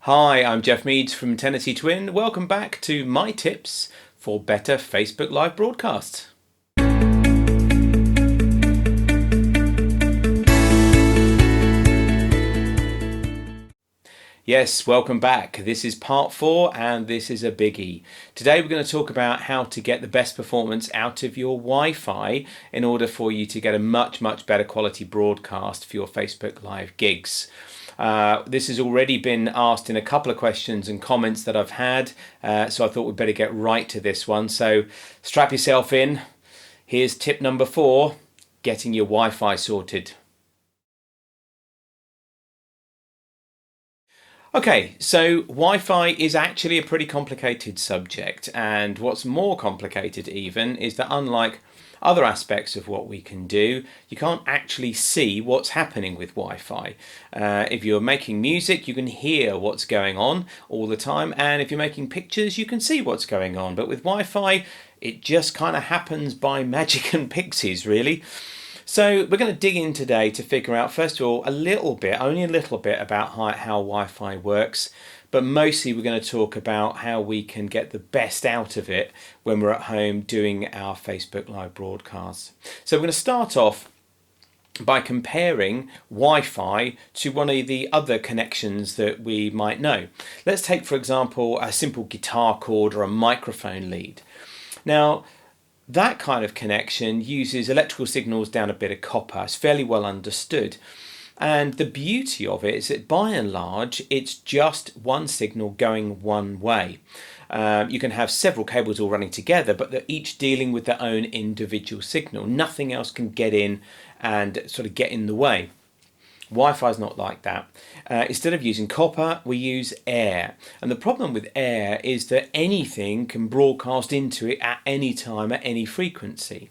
Hi, I'm Jeff Meads from Tennessee Twin. Welcome back to my tips for better Facebook Live broadcasts. Yes, welcome back. This is part 4 and this is a biggie. Today we're going to talk about how to get the best performance out of your Wi-Fi in order for you to get a much better quality broadcast for your Facebook Live gigs. This has already been asked in a couple of questions and comments that I've had, so I thought we'd better get right to this one. So strap yourself in. Here's tip number 4, getting your Wi-Fi sorted. Okay, so Wi-Fi is actually a pretty complicated subject, and what's more complicated even is that unlike other aspects of what we can do, you can't actually see what's happening with Wi-Fi. If you're making music, you can hear what's going on all the time, and if you're making pictures, you can see what's going on. But with Wi-Fi, it just kind of happens by magic and pixies, really. So we're going to dig in today to figure out, first of all, only a little bit about how Wi-Fi works, but mostly we're going to talk about how we can get the best out of it when we're at home doing our Facebook Live broadcasts. So we're going to start off by comparing Wi-Fi to one of the other connections that we might know. Let's take, for example, a simple guitar cord or a microphone lead. Now, that kind of connection uses electrical signals down a bit of copper. It's fairly well understood. And the beauty of it is that by and large, it's just one signal going one way. You can have several cables all running together, but they're each dealing with their own individual signal. Nothing else can get in and sort of get in the way. Wi-Fi is not like that. Instead of using copper, we use air. And the problem with air is that anything can broadcast into it at any time, at any frequency.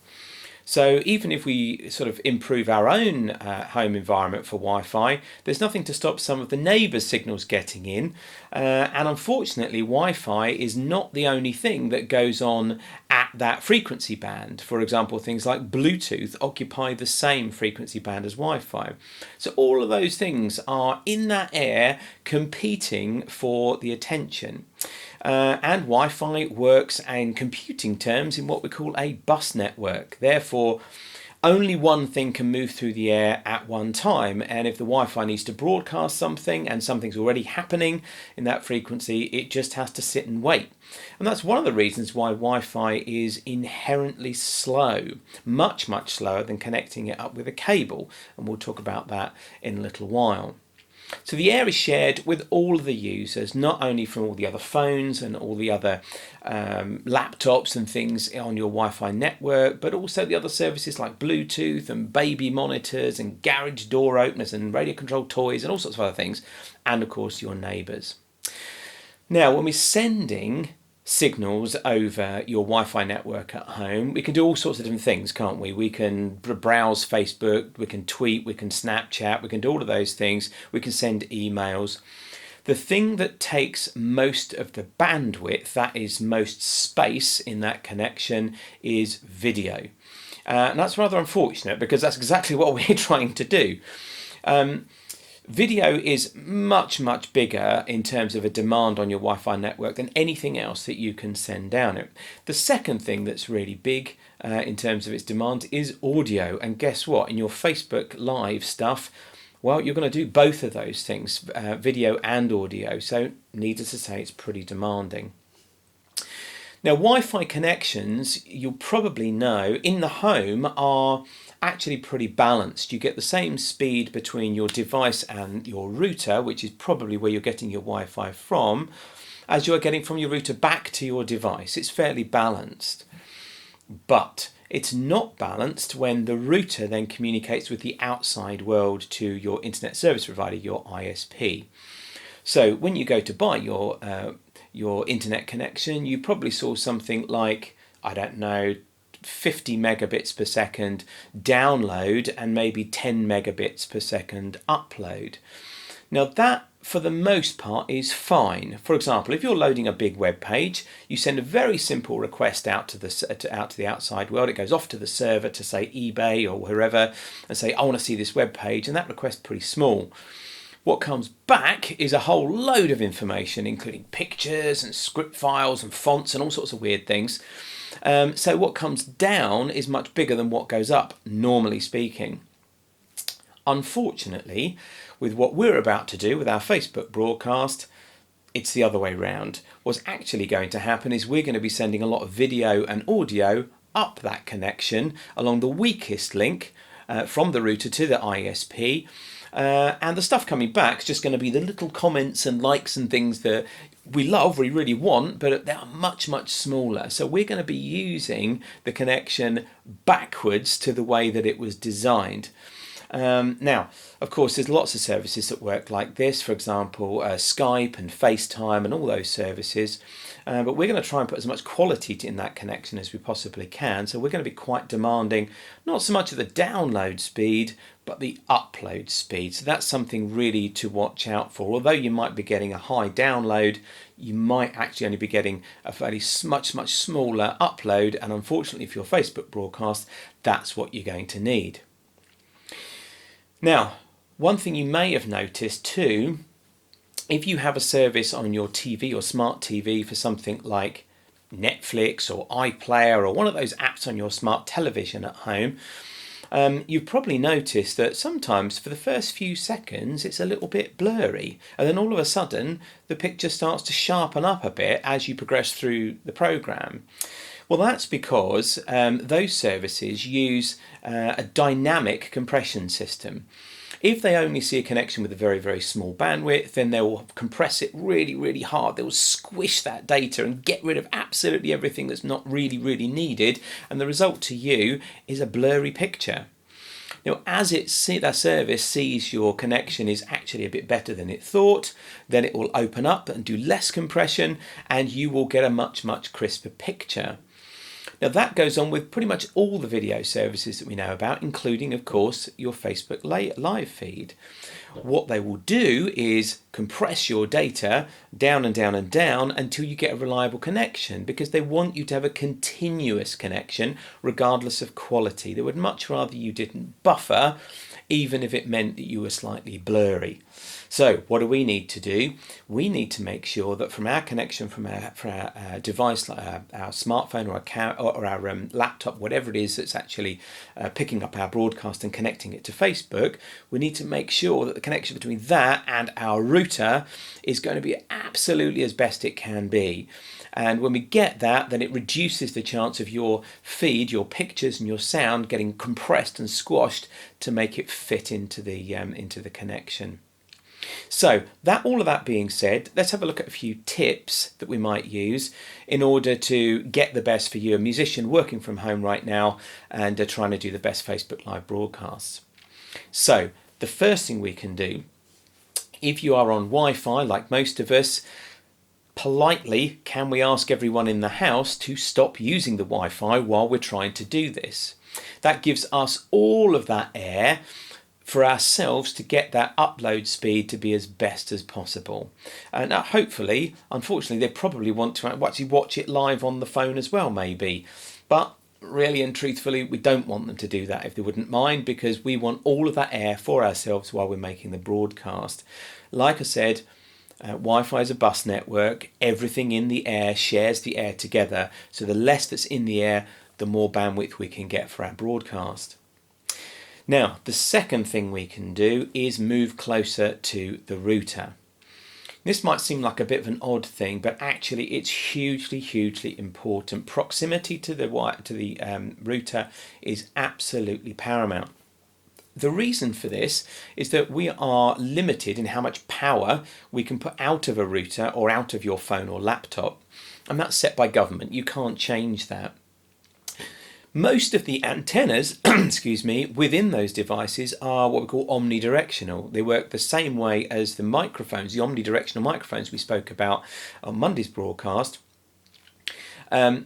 So even if we sort of improve our own home environment for Wi-Fi, there's nothing to stop some of the neighbours' signals getting in. And unfortunately, Wi-Fi is not the only thing that goes on at that frequency band. For example, things like Bluetooth occupy the same frequency band as Wi-Fi. So all of those things are in that air competing for the attention. And Wi-Fi works in computing terms in what we call a bus network. Therefore, only one thing can move through the air at one time, and if the Wi-Fi needs to broadcast something and something's already happening in that frequency, it just has to sit and wait. And that's one of the reasons why Wi-Fi is inherently slow, much slower than connecting it up with a cable, and we'll talk about that in a little while. So the air is shared with all of the users, not only from all the other phones and all the other laptops and things on your Wi-Fi network, but also the other services like Bluetooth and baby monitors and garage door openers and radio controlled toys and all sorts of other things, and of course your neighbours. Now, when we're sending signals over your Wi-Fi network at home, we can do all sorts of different things, can't we? We can browse Facebook, we can tweet, we can Snapchat, we can do all of those things, we can send emails. The thing that takes most of the bandwidth, that is most space in that connection, is video. And that's rather unfortunate because that's exactly what we're trying to do. Video is much bigger in terms of a demand on your Wi-Fi network than anything else that you can send down it. The second thing that's really big in terms of its demand is audio. And guess what? In your Facebook Live stuff, well, you're going to do both of those things, video and audio. So needless to say, it's pretty demanding. Now, Wi-Fi connections, you'll probably know, in the home are actually pretty balanced. You get the same speed between your device and your router, which is probably where you're getting your Wi-Fi from, as you're getting from your router back to your device. It's fairly balanced. But it's not balanced when the router then communicates with the outside world to your internet service provider, your ISP. So when you go to buy your internet connection, you probably saw something like, I don't know, 50 megabits per second download and maybe 10 megabits per second upload. Now that, for the most part, is fine. For example, if you're loading a big web page, you send a very simple request out to the outside world. It goes off to the server to, say, eBay or wherever, and say, I want to see this web page, and that request's pretty small. What comes back is a whole load of information, including pictures and script files and fonts and all sorts of weird things. So what comes down is much bigger than what goes up, normally speaking. Unfortunately, with what we're about to do with our Facebook broadcast, it's the other way round. What's actually going to happen is we're going to be sending a lot of video and audio up that connection along the weakest link from the router to the ISP. And the stuff coming back is just going to be the little comments and likes and things that we love, we really want, but they are much, much smaller. So we're going to be using the connection backwards to the way that it was designed. Now, of course, there's lots of services that work like this, for example, Skype and FaceTime and all those services. But we're going to try and put as much quality in that connection as we possibly can. So we're going to be quite demanding, not so much of the download speed, but the upload speed. So that's something really to watch out for. Although you might be getting a high download, you might actually only be getting a fairly much smaller upload. And unfortunately for your Facebook broadcast, that's what you're going to need. Now, one thing you may have noticed too, if you have a service on your TV or smart TV for something like Netflix or iPlayer or one of those apps on your smart television at home, you've probably noticed that sometimes for the first few seconds it's a little bit blurry, and then all of a sudden the picture starts to sharpen up a bit as you progress through the program. Well, that's because those services use a dynamic compression system. If they only see a connection with a very, very small bandwidth, then they will compress it really, really hard. They will squish that data and get rid of absolutely everything that's not really, really needed. And the result to you is a blurry picture. Now, as that service sees your connection is actually a bit better than it thought, then it will open up and do less compression, and you will get a much, much crisper picture. Now that goes on with pretty much all the video services that we know about, including, of course, your Facebook live feed. What they will do is compress your data down and down and down until you get a reliable connection, because they want you to have a continuous connection regardless of quality. They would much rather you didn't buffer, even if it meant that you were slightly blurry. So what do we need to do? We need to make sure that from our connection from our device, like our smartphone or our laptop, whatever it is that's actually picking up our broadcast and connecting it to Facebook, we need to make sure that the connection between that and our router is going to be absolutely as best it can be. And when we get that, then it reduces the chance of your feed, your pictures and your sound getting compressed and squashed to make it fit into the connection. So all of that being said, let's have a look at a few tips that we might use in order to get the best for you, a musician working from home right now and trying to do the best Facebook Live broadcasts. So the first thing we can do, if you are on Wi-Fi like most of us, politely, can we ask everyone in the house to stop using the Wi-Fi while we're trying to do this? That gives us all of that air for ourselves to get that upload speed to be as best as possible. And hopefully, unfortunately, they probably want to actually watch it live on the phone as well, maybe. But really and truthfully, we don't want them to do that if they wouldn't mind, because we want all of that air for ourselves while we're making the broadcast. Like I said, Wi-Fi is a bus network. Everything in the air shares the air together. So the less that's in the air, the more bandwidth we can get for our broadcast. Now, the second thing we can do is move closer to the router. This might seem like a bit of an odd thing, but actually it's hugely, hugely important. Proximity to the router is absolutely paramount. The reason for this is that we are limited in how much power we can put out of a router or out of your phone or laptop, and that's set by government. You can't change that. Most of the antennas, within those devices are what we call omnidirectional. They work the same way as the microphones, the omnidirectional microphones we spoke about on Monday's broadcast. They are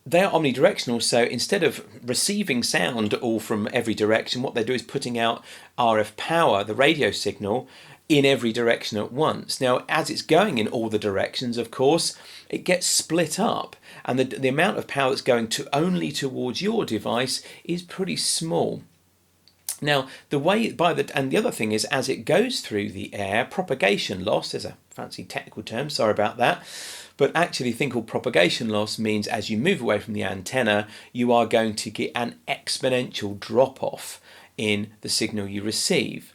omnidirectional, so instead of receiving sound all from every direction, what they do is putting out RF power, the radio signal, in every direction at once. Now, as it's going in all the directions, of course, it gets split up, and the amount of power that's going only towards your device is pretty small. Now, and the other thing is, as it goes through the air, propagation loss, there's a fancy technical term, sorry about that, but actually a thing called propagation loss means as you move away from the antenna, you are going to get an exponential drop off in the signal you receive.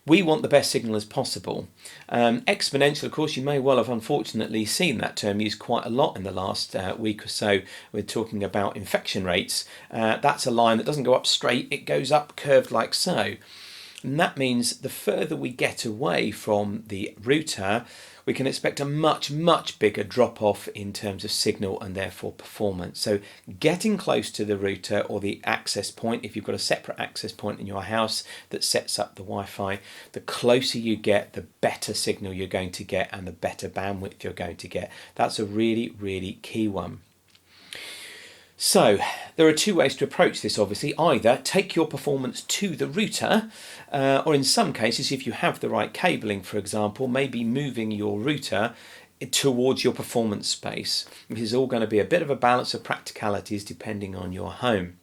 We want the best signal as possible. Exponential, of course, you may well have unfortunately seen that term used quite a lot in the last week or so. We're talking about infection rates. That's a line that doesn't go up straight, it goes up curved like so. And that means the further we get away from the router, we can expect a much, much bigger drop off in terms of signal and therefore performance. So getting close to the router or the access point, if you've got a separate access point in your house that sets up the Wi-Fi, the closer you get, the better signal you're going to get and the better bandwidth you're going to get. That's a really, really key one. So there are two ways to approach this, obviously. Either take your performance to the router, or in some cases, if you have the right cabling, for example, maybe moving your router towards your performance space. This is all going to be a bit of a balance of practicalities depending on your home.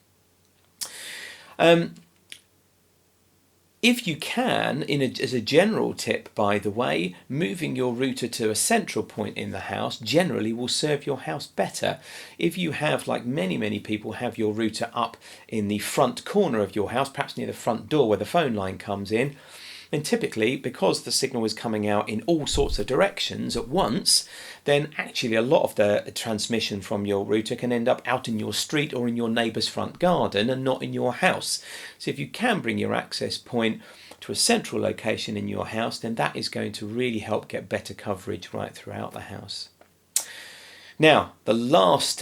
If you can, as a general tip, by the way, moving your router to a central point in the house generally will serve your house better. If you have, like many people, have your router up in the front corner of your house, perhaps near the front door where the phone line comes in, then typically, because the signal is coming out in all sorts of directions at once, then actually a lot of the transmission from your router can end up out in your street or in your neighbour's front garden and not in your house. So if you can bring your access point to a central location in your house, then that is going to really help get better coverage right throughout the house. Now, the last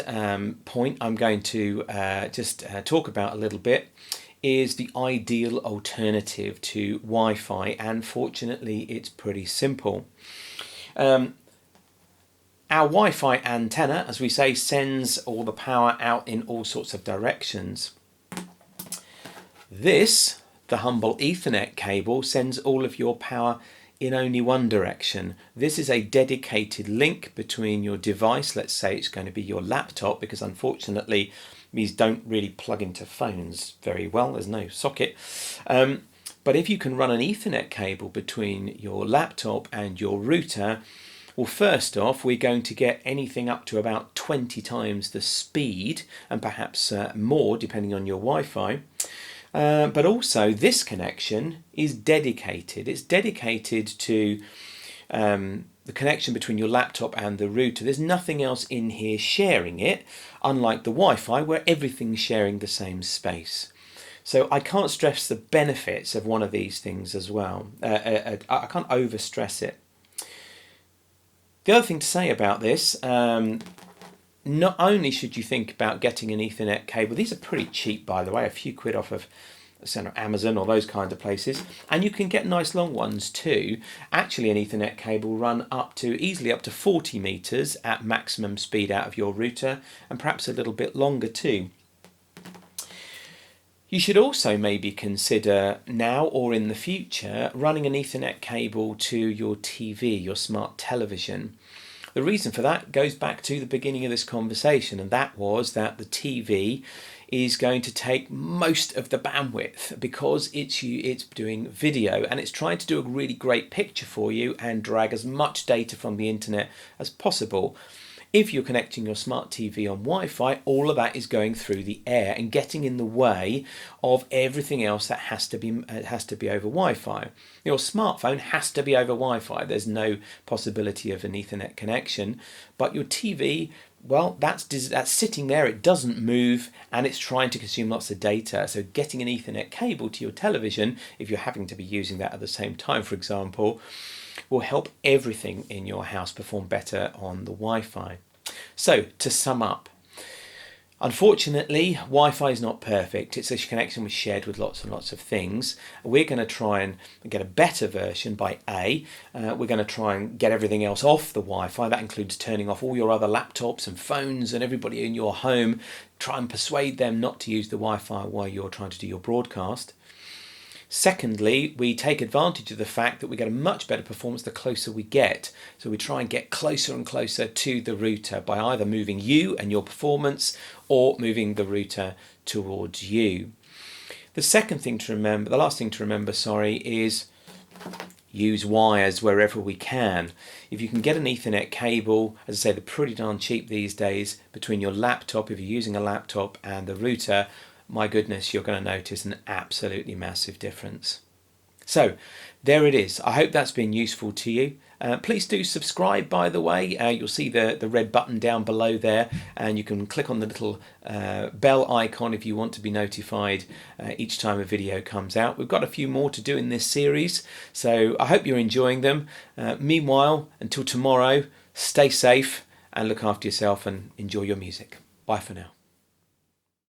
point I'm going to just talk about a little bit is the ideal alternative to Wi-Fi, and fortunately it's pretty simple. Our Wi-Fi antenna, as we say, sends all the power out in all sorts of directions. This, the humble Ethernet cable, sends all of your power in only one direction. This is a dedicated link between your device, let's say it's going to be your laptop, because unfortunately these don't really plug into phones very well, there's no socket. But if you can run an Ethernet cable between your laptop and your router, well, first off, we're going to get anything up to about 20 times the speed, and perhaps more depending on your Wi-Fi. But also this connection is dedicated. It's dedicated to the connection between your laptop and the router. There's nothing else in here sharing it, unlike the Wi-Fi where everything's sharing the same space. So I can't stress the benefits of one of these things as well. I can't overstress it. The other thing to say about this, not only should you think about getting an Ethernet cable, these are pretty cheap by the way, a few quid off of Amazon or those kind of places, and you can get nice long ones too. Actually, an Ethernet cable run easily up to 40 meters at maximum speed out of your router, and perhaps a little bit longer too. You should also maybe consider now or in the future running an Ethernet cable to your TV, your smart television. The reason for that goes back to the beginning of this conversation, and that was that the TV is going to take most of the bandwidth because it's doing video, and it's trying to do a really great picture for you and drag as much data from the internet as possible. If you're connecting your smart TV on Wi-Fi, all of that is going through the air and getting in the way of everything else that has to be over Wi-Fi. Your smartphone has to be over Wi-Fi. There's no possibility of an Ethernet connection, but your TV, well, that's sitting there, it doesn't move, and it's trying to consume lots of data. So getting an Ethernet cable to your television, if you're having to be using that at the same time, for example, will help everything in your house perform better on the Wi-Fi. So, to sum up, unfortunately, Wi-Fi is not perfect. It's a connection we shared with lots and lots of things. We're going to try and get a better version by we're going to try and get everything else off the Wi-Fi. That includes turning off all your other laptops and phones and everybody in your home. Try and persuade them not to use the Wi-Fi while you're trying to do your broadcast. Secondly, we take advantage of the fact that we get a much better performance the closer we get. So we try and get closer and closer to the router by either moving you and your performance or moving the router towards you. The second thing to remember, the last thing to remember, sorry, is use wires wherever we can. If you can get an Ethernet cable, as I say, they're pretty darn cheap these days, between your laptop, if you're using a laptop, and the router, my goodness, you're going to notice an absolutely massive difference. So there it is. I hope that's been useful to you. Please do subscribe, by the way. You'll see the red button down below there, and you can click on the little bell icon if you want to be notified each time a video comes out. We've got a few more to do in this series, so I hope you're enjoying them. Meanwhile, until tomorrow, stay safe and look after yourself and enjoy your music. Bye for now.